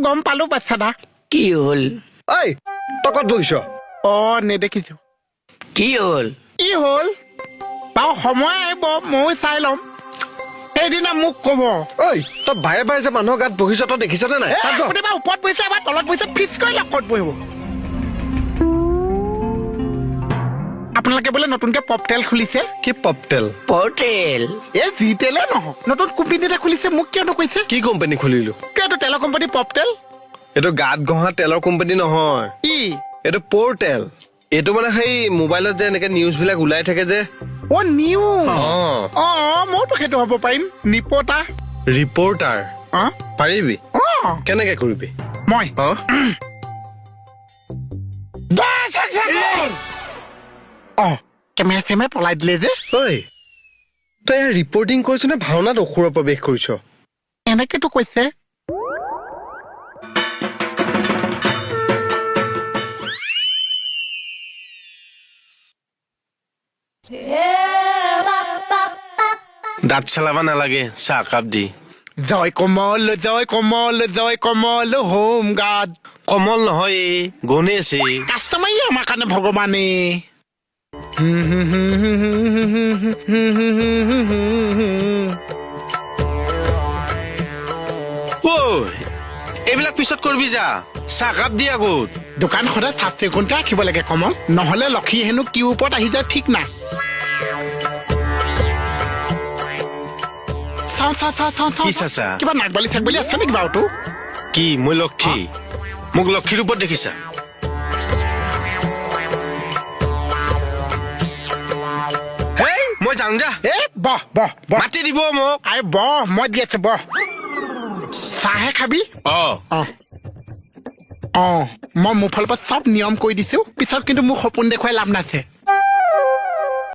গম পালো বাচ্চাদা কি হল ঐ তই ক'ত বহিছ নেদেখিছো কি হল কি হ'ল বাৰু সময় আহিব ময়ো চাই ল'ম সেইদিনা মোক কব ঐ তই বাৰে বাৰে যে মানুহৰ গাত বহিছ তই দেখিছনে নাই তাত গ। আপুনি বাৰু ওপৰত বহিছে এবাৰ তলত বহিছে ফিক্স কৰি লওক ক'ত বহিব আপোনালোকে বোলে নতুনকে পপটেল খুলিছে কি পপটেল পৰ্টেল এই যি তেলে নহওক নতুন কোম্পানী এটা খুলিছে মোক কিয় নকৈছে কি কোম্পানী খুলিলো এইটো তেলৰ কোম্পানী পপটেল এইটো গাত ঘঁহা তেলৰ কোম্পানী নহয় ই এইটো পৰ্টেল এইটো মানে সেই মোবাইলত যে এনেকে নিউজ বিলাক ওলাই থাকে যে নিউ অ মইতো সেইটো হ'ব পাৰিম নিপতা ৰিপৰ্টাৰ পাৰিবি কেনেকে কৰিবি মই অ কেমেৰা চেমেৰা পলাই দিলে যে ঐ তই ইয়াৰ ৰিপৰ্টিং কৰিছ নে ভাওনাত অসুৰৰ প্ৰৱেশ কৰিছ এনেকেতো কৈছে দাঁত চেলাব নালাগে চাহ কাপ দি জয় কমল জয় কমল জয় কমল হোম গাড কমল নহয় এই গণেশ কাষ্টমাৰী আমাৰ কাৰণে ভগৱানে এইবিলাক পিছত কৰিবি যা চাহ কাপ দি আগত দোকান সদায় চাফ চিকুণকে ৰাখিব লাগে কমল নহলে লক্ষী হেনো কি ওপৰত আহি যায় ঠিক নাই কি চাচা? কিবা নাগবালি চাগবালি আছে নেকি বাৰুতো কি মই লক্ষী মোক লক্ষীৰ ওপৰত দেখিছা হেই মই যাওঁ যা বহ বহ বহ মাতি দিব মোক আৰে বহ মই দি আছো বহ চাহে খাবি মই মোৰ ফালৰ পৰা চব নিয়ম কৰি দিছো পিছত কিন্তু মোক সপোন দেখুৱাই লাভ নাছে